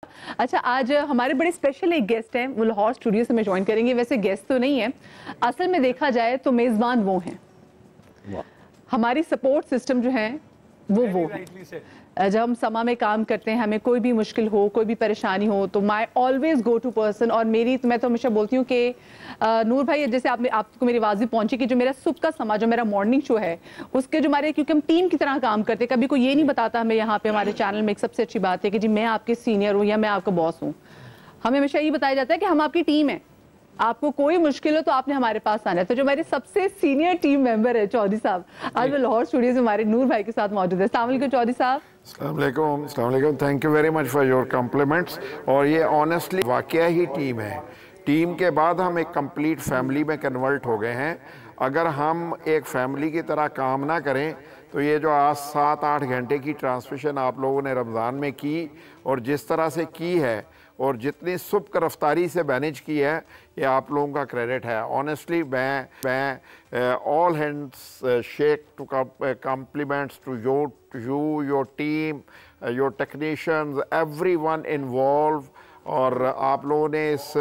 अच्छा, आज हमारे बड़े स्पेशल एक गेस्ट हैं, वो लाहौर स्टूडियो से हमें ज्वाइन करेंगे। वैसे गेस्ट तो नहीं है, असल में देखा जाए तो मेजबान वो हैं। हमारी सपोर्ट सिस्टम जो है वो है। जब हम समा में काम करते हैं, हमें कोई भी मुश्किल हो, कोई भी परेशानी हो, तो माई ऑलवेज गो टू पर्सन। और मैं तो हमेशा बोलती हूँ कि नूर भाई, जैसे आपको मेरी आवाज़ भी पहुंची कि जो मेरा सुबह का समा, जो मेरा मॉर्निंग शो है, उसके जो हमारे, क्योंकि हम टीम की तरह काम करते हैं, कभी कोई ये नहीं बताता हमें यहाँ पे हमारे चैनल में एक सबसे अच्छी बात है कि जी मैं आपके सीनियर हूँ या मैं आपका बॉस हूँ। हमें हमेशा ये बताया जाता है कि हम आपकी टीम है, आपको कोई मुश्किल हो तो आपने हमारे पास आना है। तो जो हमारे सबसे सीनियर टीम मेंबर है चौधरी साहब, आज वो लाहौर स्टूडियो से हमारे नूर भाई के साथ मौजूद है। अस्सलाम वालेकुम चौधरी साहब। अस्सलाम वालेकुम, thank you very much for your compliments. और ये ऑनेस्टली वाकया ही टीम है। टीम के बाद हम एक कंप्लीट फैमिली में कन्वर्ट हो गए हैं। अगर हम एक फैमिली की तरह काम ना करें तो ये जो आज 7-8 घंटे की ट्रांसमिशन आप लोगों ने रमज़ान में की और जिस तरह से की है और जितनी सुबह रफ्तारी से मैनेज की है, ये आप लोगों का क्रेडिट है। ऑनेस्टली मैं all hands shake to compliments to you, your team, your technicians, everyone involve. और आप लोगों ने इस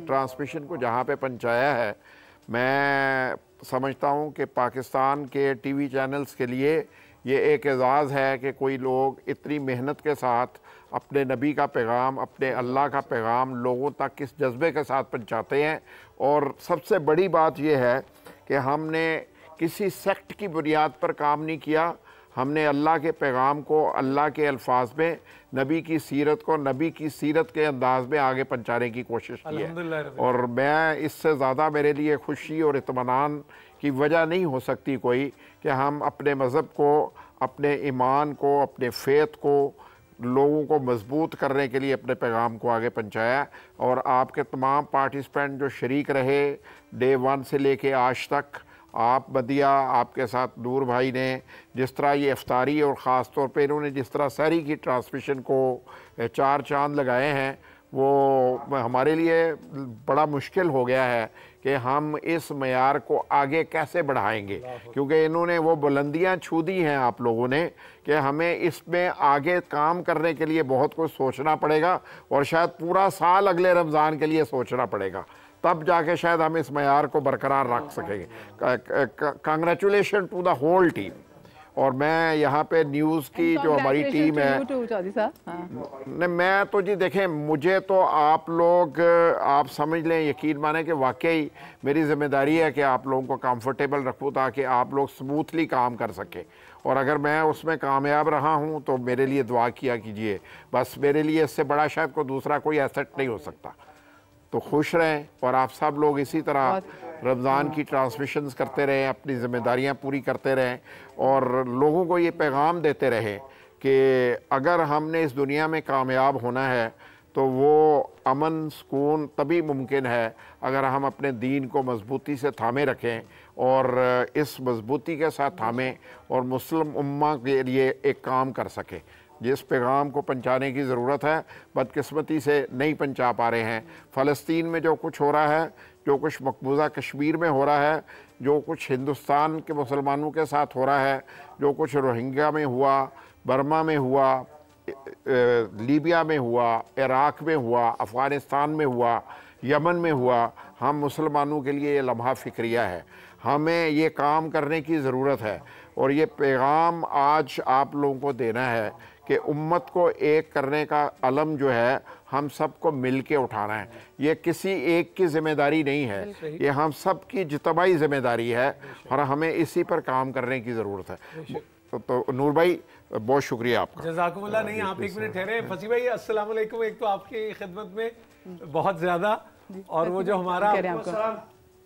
ट्रांसमिशन को जहाँ पे पहुँचाया है, मैं समझता हूँ कि पाकिस्तान के टीवी चैनल्स के लिए ये एक एजाज़ है कि कोई लोग इतनी मेहनत के साथ अपने नबी का पैगाम, अपने अल्लाह का पैगाम लोगों तक किस जज्बे के साथ पहुँचाते हैं। और सबसे बड़ी बात यह है कि हमने किसी सेक्ट की बुनियाद पर काम नहीं किया। हमने अल्लाह के पैगाम को अल्लाह के अल्फाज में, नबी की सीरत को नबी की सीरत के अंदाज में आगे पहुँचाने की कोशिश की है। और मैं इससे ज़्यादा मेरे लिए खुशी और इत्मीनान की वजह नहीं हो सकती कोई कि हम अपने मज़हब को, अपने ईमान को, अपने फ़ेथ को लोगों को मजबूत करने के लिए अपने पैगाम को आगे पहुँचाया। और आपके तमाम पार्टिसिपेंट जो शरीक रहे डे 1 से लेके आज तक, आप बदिया, आपके साथ नूर भाई ने जिस तरह ये इफ्तारी और ख़ास तौर पे इन्होंने जिस तरह सहरी की ट्रांसमिशन को 4 चांद लगाए हैं, वो हमारे लिए बड़ा मुश्किल हो गया है कि हम इस मयार को आगे कैसे बढ़ाएंगे, क्योंकि इन्होंने वो बुलंदियां छू दी हैं आप लोगों ने कि हमें इसमें आगे काम करने के लिए बहुत कुछ सोचना पड़ेगा और शायद पूरा साल अगले रमज़ान के लिए सोचना पड़ेगा, तब जाके शायद हम इस मयार को बरकरार रख सकेंगे। Congratulation to the whole team. और मैं यहाँ पे न्यूज़ की जो हमारी टीम है, नहीं मैं तो जी देखें, मुझे तो आप लोग, आप समझ लें, यकीन माने कि वाकई मेरी ज़िम्मेदारी है कि आप लोगों को कंफर्टेबल रखूँ ताकि आप लोग स्मूथली काम कर सकें। और अगर मैं उसमें कामयाब रहा हूँ तो मेरे लिए दुआ किया कीजिए। बस मेरे लिए इससे बड़ा शायद कोई दूसरा कोई एसेट नहीं हो सकता। तो खुश रहें और आप सब लोग इसी तरह रमज़ान की ट्रांसमिशंस करते रहें, अपनी ज़िम्मेदारियां पूरी करते रहें और लोगों को ये पैगाम देते रहें कि अगर हमने इस दुनिया में कामयाब होना है तो वो अमन सुकून तभी मुमकिन है अगर हम अपने दीन को मजबूती से थामे रखें और इस मजबूती के साथ थामें और मुस्लिम उम्मा के लिए एक काम कर सकें। जिस पैगाम को पहुँचाने की ज़रूरत है, बदकिस्मती से नहीं पहुँचा पा रहे हैं। फ़लस्तीन में जो कुछ हो रहा है, जो कुछ मकबूजा कश्मीर में हो रहा है, जो कुछ हिंदुस्तान के मुसलमानों के साथ हो रहा है, जो कुछ रोहिंग्या में हुआ, बर्मा में हुआ, लीबिया में हुआ, इराक़ में हुआ, अफ़गानिस्तान में हुआ, यमन में हुआ, हम मुसलमानों के लिए ये लम्हा फ़िक्रिया है। हमें ये काम करने की ज़रूरत है और ये पैगाम आज आप लोगों को देना है कि उम्मत को एक करने का अलम जो है हम सबको मिल के उठाना है। ये किसी एक की जिम्मेदारी नहीं है, ये हम सब की इज्तिमाई जिम्मेदारी है और हमें इसी पर काम करने की ज़रूरत है। तो नूर भाई बहुत शुक्रिया आपका। जज़ाकुमुल्लाह। नहीं, आप एक मिनट ठहरे। फसी भाई अस्सलाम वालेकुम। एक तो आपकी खिदमत में बहुत ज़्यादा, और वो जो हमारा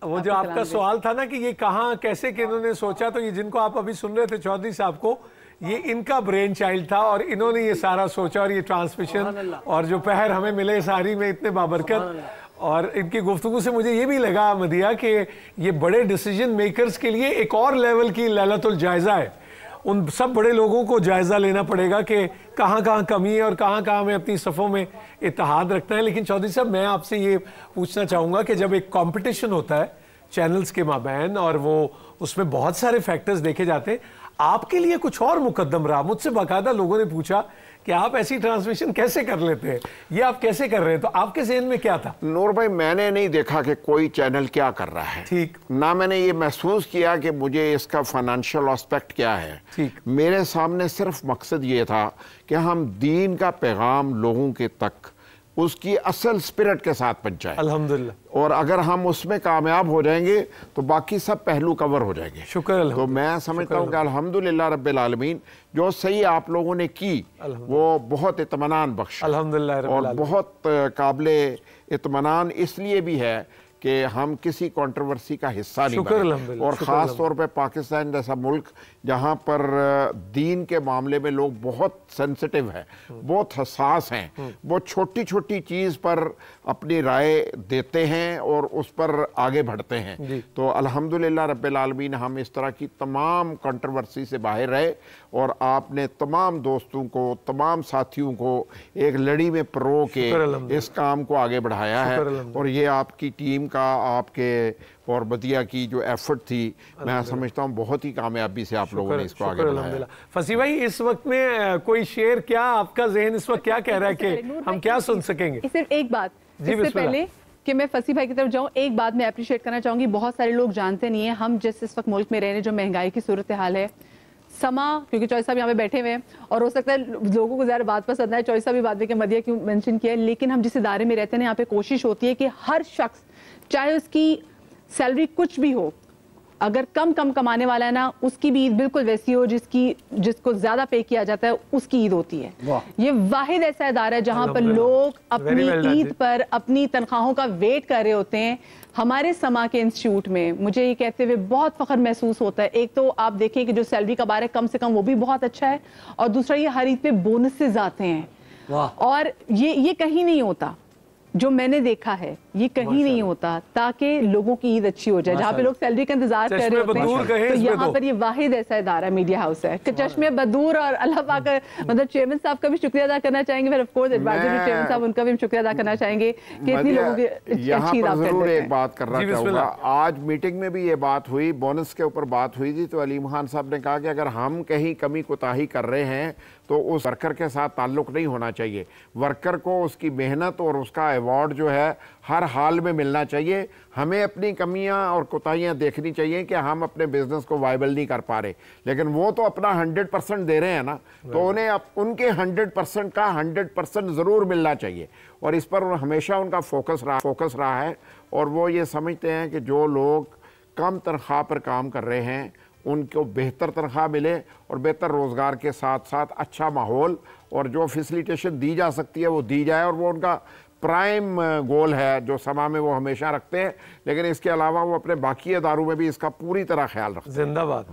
वो जो आपका सवाल था ना कि ये कहाँ कैसे कि इन्होंने सोचा, तो ये जिनको आप अभी सुन रहे थे चौधरी साहब को, ये इनका ब्रेन चाइल्ड था और इन्होंने ये सारा सोचा और ये ट्रांसमिशन और जो पहर हमें मिले सारी में इतने बाबरकत। और इनकी गुफ्तगू से मुझे ये भी लगा मदिया कि ये बड़े डिसीजन मेकर्स के लिए एक और लेवल की लैलतुल जायज़ा है। उन सब बड़े लोगों को जायज़ा लेना पड़ेगा कि कहाँ कहाँ कमी है और कहाँ कहाँ हमें अपनी सफ़ों में इत्तेहाद रखना है। लेकिन चौधरी साहब, मैं आपसे ये पूछना चाहूँगा कि जब एक कंपटीशन होता है चैनल्स के माबैन और वो उसमें बहुत सारे फैक्टर्स देखे जाते हैं, आपके लिए कुछ और मुकद्दम रहा? मुझसे बाकायदा लोगों ने पूछा कि आप ऐसी ट्रांसमिशन कैसे कर लेते हैं, ये आप कैसे कर रहे हैं, तो आपके ज़हन में क्या था? नूर भाई, मैंने नहीं देखा कि कोई चैनल क्या कर रहा है, ठीक, ना मैंने ये महसूस किया कि मुझे इसका फाइनेंशियल एस्पेक्ट क्या है, ठीक। मेरे सामने सिर्फ मकसद ये था कि हम दीन का पैगाम लोगों के तक उसकी असल स्पिरिट के साथ पहुंचाएं। अल्हम्दुलिल्लाह। और अगर हम उसमें कामयाब हो जाएंगे तो बाकी सब पहलू कवर हो जाएंगे। शुक्र। तो मैं समझता हूँ कि अल्हम्दुलिल्लाह रब्बिल आलमीन, जो सही आप लोगों ने की वो बहुत इत्मीनान बख्श अल्हम्दुलिल्लाह, और बहुत काबिले इत्मीनान इसलिए भी है कि हम किसी कंट्रोवर्सी का हिस्सा नहीं बने, और ख़ास तौर पे पाकिस्तान जैसा मुल्क जहाँ पर दीन के मामले में लोग बहुत सेंसिटिव हैं, बहुत हसास हैं, वो छोटी छोटी चीज़ पर अपनी राय देते हैं और उस पर आगे बढ़ते हैं। तो अल्हम्दुलिल्लाह रब्बिल आलमीन हम इस तरह की तमाम कंट्रोवर्सी से बाहर रहे, और आपने तमाम दोस्तों को, तमाम साथियों को एक लड़ी में परो के इस काम को आगे बढ़ाया है। और ये आपकी टीम का, आपके और बदिया की जो एफर्ट थी, मैं समझता हूँ बहुत ही कामयाबी से आप लोगों ने इसको आगे बढ़ाया। फसी भाई, इस वक्त में कोई शेर, क्या आपका जहन इस वक्त क्या कह रहा है कि हम क्या सुन सकेंगे? सिर्फ एक बात, इससे पहले कि मैं फसी भाई की तरफ जाऊं, एक बात मैं अप्रिशिएट करना चाहूंगी। बहुत सारे लोग जानते नहीं है, हम जिस इस वक्त मुल्क में रह रहे, जो महंगाई की सूरत हाल है, समा, क्योंकि चॉइस साहब यहाँ पे बैठे हुए हैं और हो सकता है लोगों को ज़्यादा बात पसंद आए, चॉइस साहब भी बाद में कि मदिया क्यों मेंशन किया है, लेकिन हम जिस इदारे में रहते हैं यहाँ पे कोशिश होती है कि हर शख्स, चाहे उसकी सैलरी कुछ भी हो, अगर कम कमाने वाला है ना, उसकी भी ईद बिल्कुल वैसी हो जिसको ज्यादा पे किया जाता है, उसकी ईद होती है। ये वाहिद ऐसा इदारा है जहां पर लोग अपनी ईद पर अपनी तनख्वाहों का वेट कर रहे होते हैं। हमारे समा के इंस्टीट्यूट में मुझे ये कहते हुए बहुत फख्र महसूस होता है। एक तो आप देखें कि जो सैलरी का बार है कम से कम वो भी बहुत अच्छा है, और दूसरा ये हर ईद पे बोनसेस आते हैं, और ये कहीं नहीं होता। जो मैंने देखा है ये कहीं नहीं होता, ताकि लोगों की ईद अच्छी हो जाए। जहाँ पे लोग सैलरी का इंतजार कर रहे होते हैं, तो यहाँ पर ये वाहिद ऐसा इदारा मीडिया हाउस है कि चश्मे बदूर। और अल्लाह पाक, मतलब चेयरमैन साहब का भी शुक्रिया अदा करना चाहेंगे, फिर ऑफ कोर्स एडवाइजर चेयरमैन साहब, उनका भी शुक्रिया अदा करना चाहेंगे कि इतनी लोगों की अच्छी इदारा जरूर एक बात करना चाहूँगा। आज मीटिंग में भी ये बात हुई, बोनस के ऊपर बात हुई थी, तो अलीम खान साहब ने कहा कि अगर हम कहीं कमी कोताही कर रहे हैं तो उस वर्कर के साथ ताल्लुक नहीं होना चाहिए। वर्कर को उसकी मेहनत और उसका अवार्ड जो है हर हाल में मिलना चाहिए। हमें अपनी कमियां और कोताहियां देखनी चाहिए कि हम अपने बिजनेस को वायबल नहीं कर पा रहे, लेकिन वो तो अपना 100% दे रहे हैं ना, तो उन्हें उनके 100% का 100% ज़रूर मिलना चाहिए। और इस पर हमेशा उनका फोकस रहा है, और वो ये समझते हैं कि जो लोग कम तनख्वाह पर काम कर रहे हैं उनको बेहतर तनख्वाह मिले, और बेहतर रोज़गार के साथ साथ अच्छा माहौल और जो फैसिलिटेशन दी जा सकती है वो दी जाए। और वो उनका प्राइम गोल है जो समा में वो हमेशा रखते हैं, लेकिन इसके अलावा वो अपने बाकी इदारों में भी इसका पूरी तरह ख्याल रखते हैं। जिंदाबाद।